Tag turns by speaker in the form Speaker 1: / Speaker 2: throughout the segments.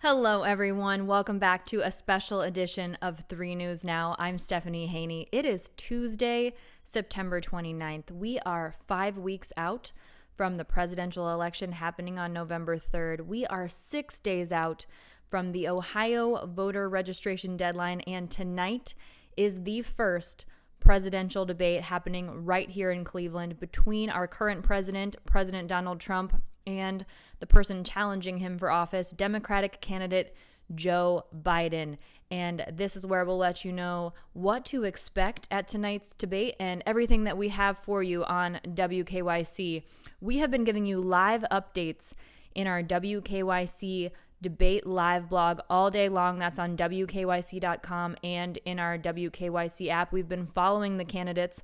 Speaker 1: Hello, everyone. Welcome back to a special edition of 3 News Now. I'm Stephanie Haney. It is Tuesday, September 29th. We are 5 weeks out from the presidential election happening on November 3rd. We are 6 days out from the Ohio voter registration deadline, and tonight is the first presidential debate happening right here in Cleveland between our current president, President Donald Trump, and the person challenging him for office, Democratic candidate Joe Biden. And this is where we'll let you know what to expect at tonight's debate and everything that we have for you on WKYC. We have been giving you live updates in our WKYC debate live blog all day long. That's on WKYC.com and in our WKYC app. We've been following the candidates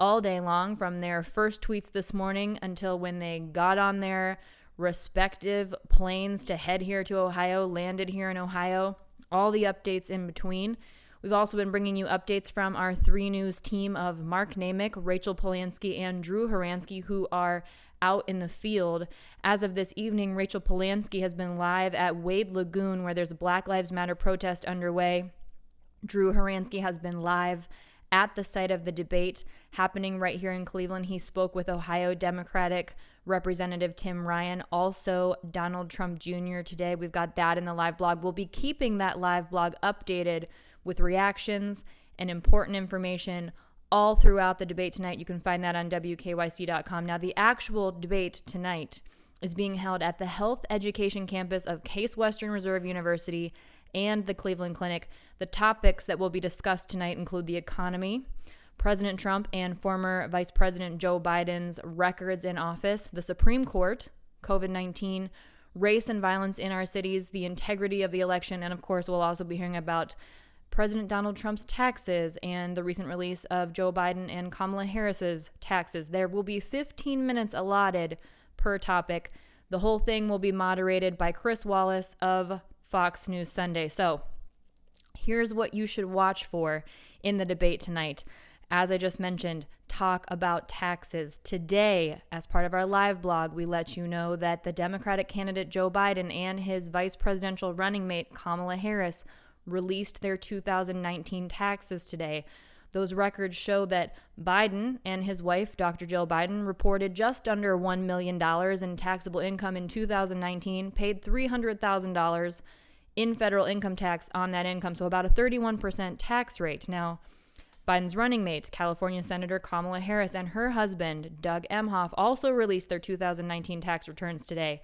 Speaker 1: all day long from their first tweets this morning until when they got on their respective planes to head here to Ohio, landed here in Ohio, all the updates in between. We've also been bringing you updates from our 3 News team of Mark Namick, Rachel Polanski, and Drew Horansky, who are out in the field. As of this evening, Rachel Polanski has been live at Wade Lagoon, where there's a Black Lives Matter protest underway. Drew Horansky has been live at the site of the debate happening right here in Cleveland. He spoke with Ohio Democratic Representative Tim Ryan, also Donald Trump Jr. today. We've got that in the live blog. We'll be keeping that live blog updated with reactions and important information all throughout the debate tonight. You can find that on WKYC.com. Now, the actual debate tonight is being held at the Health Education campus of Case Western Reserve University and the Cleveland Clinic. The topics that will be discussed tonight include the economy, President Trump and former Vice President Joe Biden's records in office, the Supreme Court, COVID-19, race and violence in our cities, the integrity of the election, and of course we'll also be hearing about President Donald Trump's taxes and the recent release of Joe Biden and Kamala Harris's taxes. There will be 15 minutes allotted per topic. The whole thing will be moderated by Chris Wallace of Fox News Sunday. So here's what you should watch for in the debate tonight. As I just mentioned, talk about taxes. Today, as part of our live blog, we let you know that the Democratic candidate Joe Biden and his vice presidential running mate Kamala Harris released their 2019 taxes today. Those records show that Biden and his wife, Dr. Jill Biden, reported just under $1 million in taxable income in 2019, paid $300,000 in federal income tax on that income, so about a 31% tax rate. Now, Biden's running mate, California Senator Kamala Harris, and her husband, Doug Emhoff, also released their 2019 tax returns today.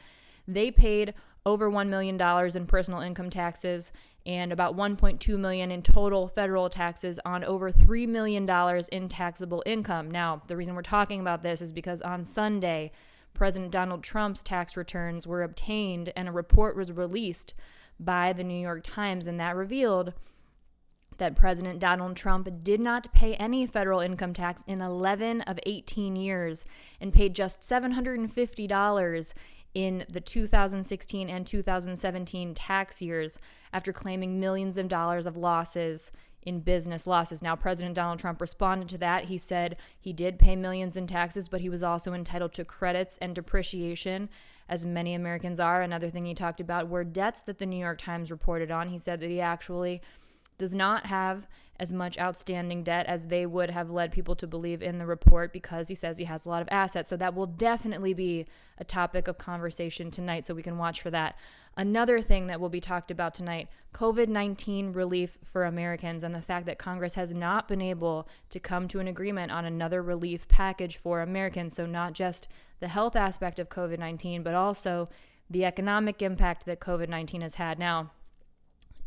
Speaker 1: They paid over $1 million in personal income taxes and about $1.2 million in total federal taxes on over $3 million in taxable income. Now, the reason we're talking about this is because on Sunday, President Donald Trump's tax returns were obtained and a report was released by the New York Times, and that revealed that President Donald Trump did not pay any federal income tax in 11 of 18 years and paid just $750 in the 2016 and 2017 tax years after claiming millions of dollars of losses in business losses. Now, President Donald Trump responded to that. He said he did pay millions in taxes, but he was also entitled to credits and depreciation, as many Americans are. Another thing he talked about were debts that the New York Times reported on. He said that he actually does not have as much outstanding debt as they would have led people to believe in the report, because he says he has a lot of assets. So that will definitely be a topic of conversation tonight, so we can watch for that. Another thing that will be talked about tonight, COVID-19 relief for Americans, and the fact that Congress has not been able to come to an agreement on another relief package for Americans. So not just the health aspect of COVID-19, but also the economic impact that COVID-19 has had. Now,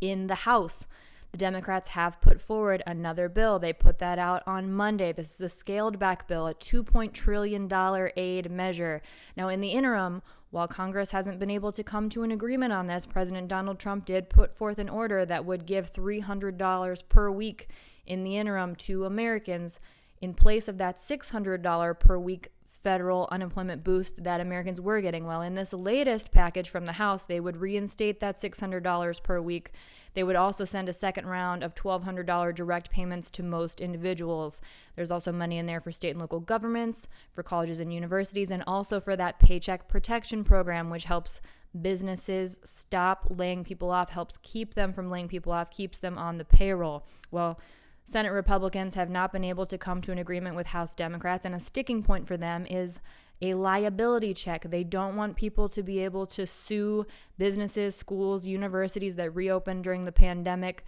Speaker 1: in the House, the Democrats have put forward another bill. They put that out on Monday. This is a scaled back bill, a $2 trillion aid measure. Now, in the interim, while Congress hasn't been able to come to an agreement on this, President Donald Trump did put forth an order that would give $300 per week in the interim to Americans in place of that $600 per week federal unemployment boost that Americans were getting. Well, in this latest package from the House, they would reinstate that $600 per week. They would also send a second round of $1,200 direct payments to most individuals. There's also money in there for state and local governments, for colleges and universities, and also for that Paycheck Protection Program, which helps businesses stop laying people off, helps keep them from laying people off, keeps them on the payroll. Well, Senate Republicans have not been able to come to an agreement with House Democrats, and a sticking point for them is a liability check. They don't want people to be able to sue businesses, schools, universities that reopened during the pandemic.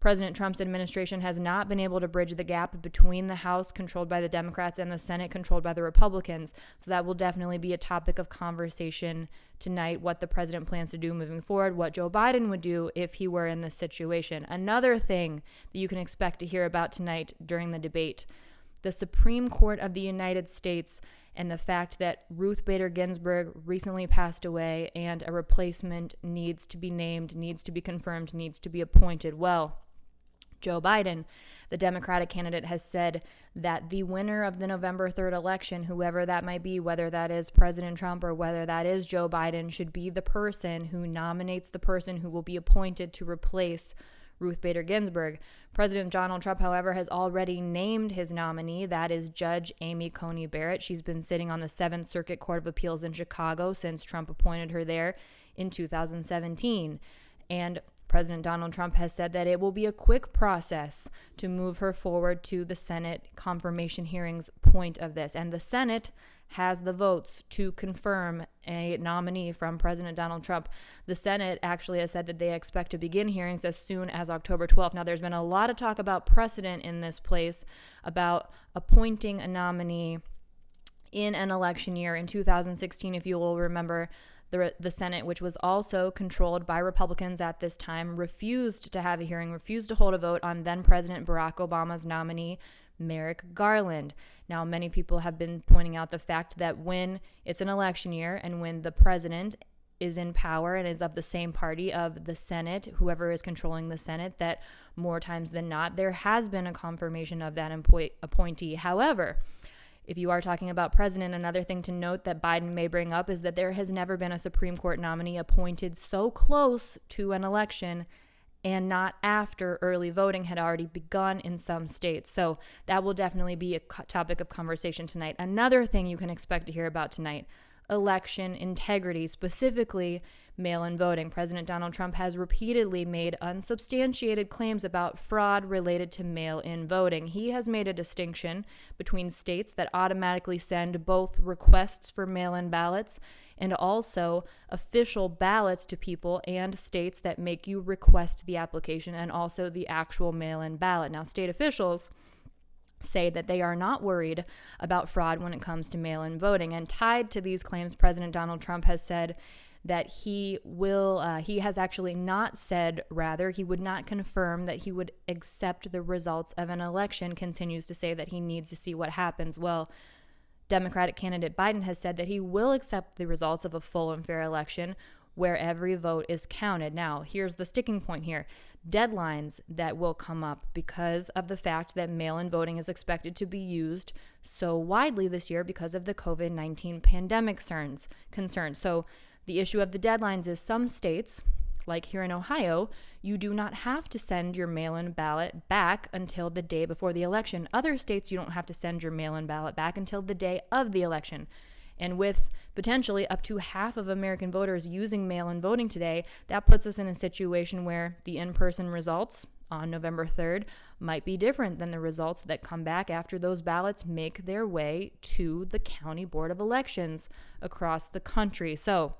Speaker 1: President Trump's administration has not been able to bridge the gap between the House controlled by the Democrats and the Senate controlled by the Republicans. So that will definitely be a topic of conversation tonight, what the president plans to do moving forward, what Joe Biden would do if he were in this situation. Another thing that you can expect to hear about tonight during the debate, the Supreme Court of the United States and the fact that Ruth Bader Ginsburg recently passed away and a replacement needs to be named, needs to be confirmed, needs to be appointed. Well, Joe Biden, the Democratic candidate, has said that the winner of the November 3rd election, whoever that might be, whether that is President Trump or whether that is Joe Biden, should be the person who nominates the person who will be appointed to replace Ruth Bader Ginsburg. President Donald Trump, however, has already named his nominee. That is Judge Amy Coney Barrett. She's been sitting on the 7th Circuit Court of Appeals in Chicago since Trump appointed her there in 2017. And President Donald Trump has said that it will be a quick process to move her forward to the Senate confirmation hearings point of this. And the Senate has the votes to confirm a nominee from President Donald Trump. The Senate actually has said that they expect to begin hearings as soon as October 12th. Now, there's been a lot of talk about precedent in this place about appointing a nominee in an election year. In 2016, if you will remember, the Senate, which was also controlled by Republicans at this time, refused to have a hearing, refused to hold a vote on then President Barack Obama's nominee, Merrick Garland. Now, many people have been pointing out the fact that when it's an election year and when the president is in power and is of the same party of the Senate, whoever is controlling the Senate, that more times than not, there has been a confirmation of that appointee. However, if you are talking about president, another thing to note that Biden may bring up is that there has never been a Supreme Court nominee appointed so close to an election and not after early voting had already begun in some states. So that will definitely be a topic of conversation tonight. Another thing you can expect to hear about tonight, election integrity, specifically mail-in voting. President Donald Trump has repeatedly made unsubstantiated claims about fraud related to mail-in voting. He has made a distinction between states that automatically send both requests for mail-in ballots and also official ballots to people, and states that make you request the application and also the actual mail-in ballot. Now, state officials say that they are not worried about fraud when it comes to mail-in voting. And tied to these claims, President Donald Trump has said that he has actually not said, rather, he would not confirm that he would accept the results of an election, continues to say that he needs to see what happens. Well, Democratic candidate Biden has said that he will accept the results of a full and fair election where every vote is counted. Now, here's the sticking point here. Deadlines that will come up because of the fact that mail-in voting is expected to be used so widely this year because of the COVID-19 pandemic concerns. So the issue of the deadlines is some states, like here in Ohio, you do not have to send your mail-in ballot back until the day before the election. Other states, you don't have to send your mail-in ballot back until the day of the election. And with potentially up to half of American voters using mail-in voting today, that puts us in a situation where the in-person results on November 3rd might be different than the results that come back after those ballots make their way to the county board of elections across the country. So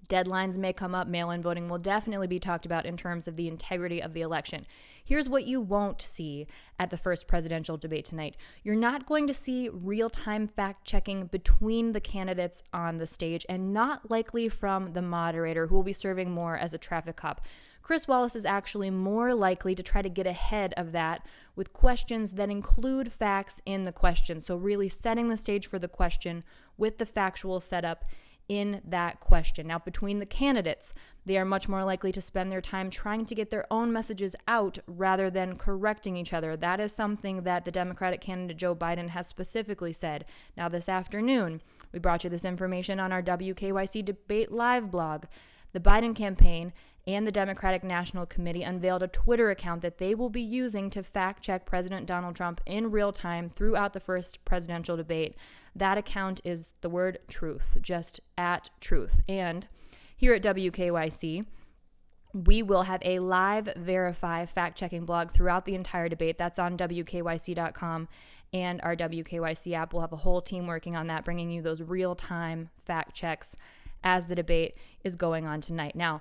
Speaker 1: deadlines may come up. Mail-in voting will definitely be talked about in terms of the integrity of the election. Here's what you won't see at the first presidential debate tonight. You're not going to see real-time fact-checking between the candidates on the stage, and not likely from the moderator, who will be serving more as a traffic cop. Chris Wallace is actually more likely to try to get ahead of that with questions that include facts in the question. So really setting the stage for the question with the factual setup in that question. Now, between the candidates, they are much more likely to spend their time trying to get their own messages out rather than correcting each other. That is something that the Democratic candidate Joe Biden has specifically said. Now, this afternoon, we brought you this information on our WKYC Debate Live blog. The Biden campaign and the Democratic National Committee unveiled a Twitter account that they will be using to fact-check President Donald Trump in real time throughout the first presidential debate. That account is the word truth, just @truth. And here at WKYC. We will have a live verify fact-checking blog throughout the entire debate. That's on WKYC.com and our WKYC app. We'll have a whole team working on that, bringing you those real-time fact checks as the debate is going on tonight. Now,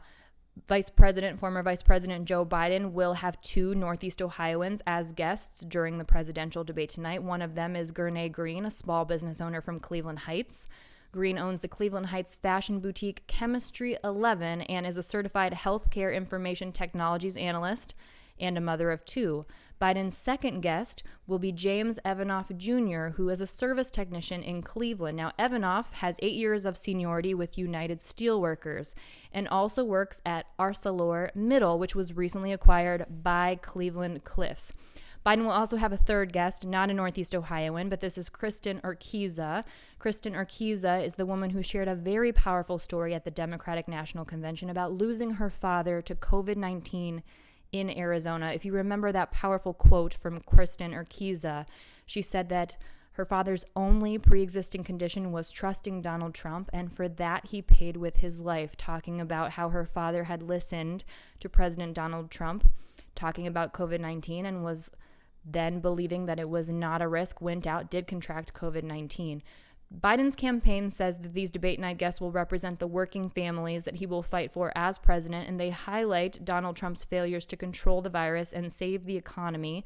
Speaker 1: former Vice President Joe Biden will have two Northeast Ohioans as guests during the presidential debate tonight. One of them is Gurney Green, a small business owner from Cleveland Heights. Green owns the Cleveland Heights fashion boutique Chemistry 11 and is a certified healthcare information technologies analyst and a mother of two. Biden's second guest will be James Evanoff Jr., who is a service technician in Cleveland. Now, Evanoff has 8 years of seniority with United Steelworkers and also works at ArcelorMittal, which was recently acquired by Cleveland Cliffs. Biden will also have a third guest, not a Northeast Ohioan, but this is Kristen Urquiza. Kristen Urquiza is the woman who shared a very powerful story at the Democratic National Convention about losing her father to COVID-19 in Arizona. If you remember that powerful quote from Kristen Urquiza, she said that her father's only pre-existing condition was trusting Donald Trump, and for that he paid with his life, talking about how her father had listened to President Donald Trump talking about COVID-19 and was then believing that it was not a risk, went out, did contract COVID-19. Biden's campaign says that these debate night guests will represent the working families that he will fight for as president, and they highlight Donald Trump's failures to control the virus and save the economy,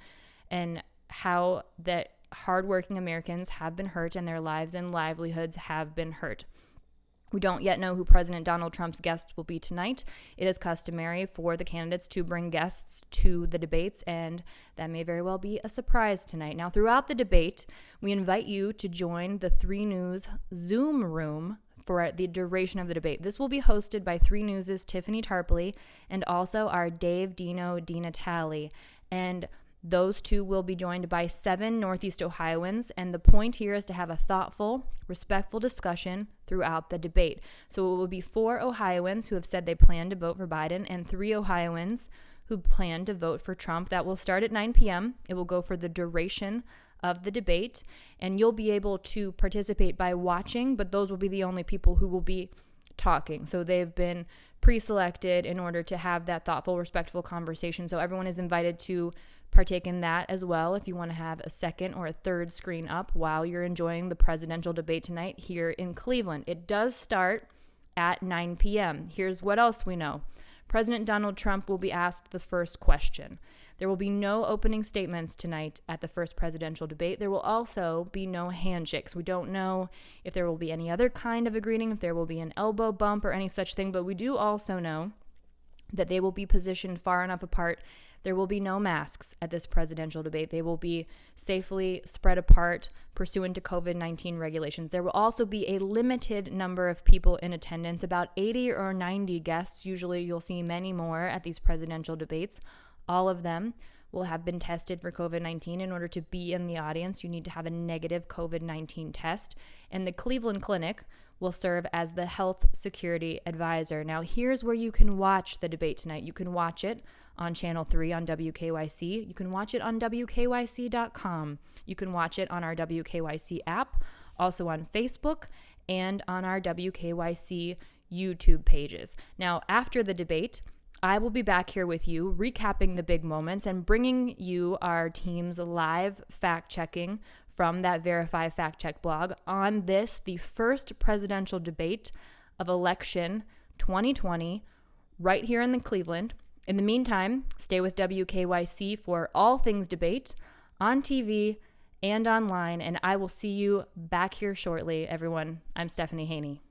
Speaker 1: and how that hardworking Americans have been hurt and their lives and livelihoods have been hurt. We don't yet know who President Donald Trump's guests will be tonight. It is customary for the candidates to bring guests to the debates, and that may very well be a surprise tonight. Now, throughout the debate, we invite you to join the 3 News Zoom room for the duration of the debate. This will be hosted by 3 News' Tiffany Tarpley and also our Dave Dino DiNatale. And those two will be joined by 7 Northeast Ohioans, and the point here is to have a thoughtful, respectful discussion throughout the debate. So it will be 4 Ohioans who have said they plan to vote for Biden and 3 Ohioans who plan to vote for Trump. That will start at 9 p.m. It will go for the duration of the debate, and you'll be able to participate by watching, but those will be the only people who will be talking. So they've been pre-selected in order to have that thoughtful, respectful conversation. So everyone is invited to partake in that as well if you want to have a second or a third screen up while you're enjoying the presidential debate tonight here in Cleveland. It does start at 9 p.m. Here's what else we know. President Donald Trump will be asked the first question. There will be no opening statements tonight at the first presidential debate. There will also be no handshakes. We don't know if there will be any other kind of a greeting, if there will be an elbow bump or any such thing, but we do also know that they will be positioned far enough apart. There will be no masks at this presidential debate. They will be safely spread apart pursuant to COVID-19 regulations. There will also be a limited number of people in attendance, about 80 or 90 guests. Usually you'll see many more at these presidential debates. All of them will have been tested for COVID-19. In order to be in the audience, you need to have a negative COVID-19 test. And the Cleveland Clinic will serve as the health security advisor. Now, here's where you can watch the debate tonight. You can watch it on Channel 3 on WKYC. You can watch it on WKYC.com. You can watch it on our WKYC app, also on Facebook, and on our WKYC YouTube pages. Now, after the debate, I will be back here with you, recapping the big moments and bringing you our team's live fact-checking from that Verify Fact Check blog on this, the first presidential debate of election 2020, right here in the Cleveland. In the meantime, stay with WKYC for all things debate on TV and online, and I will see you back here shortly, everyone. I'm Stephanie Haney.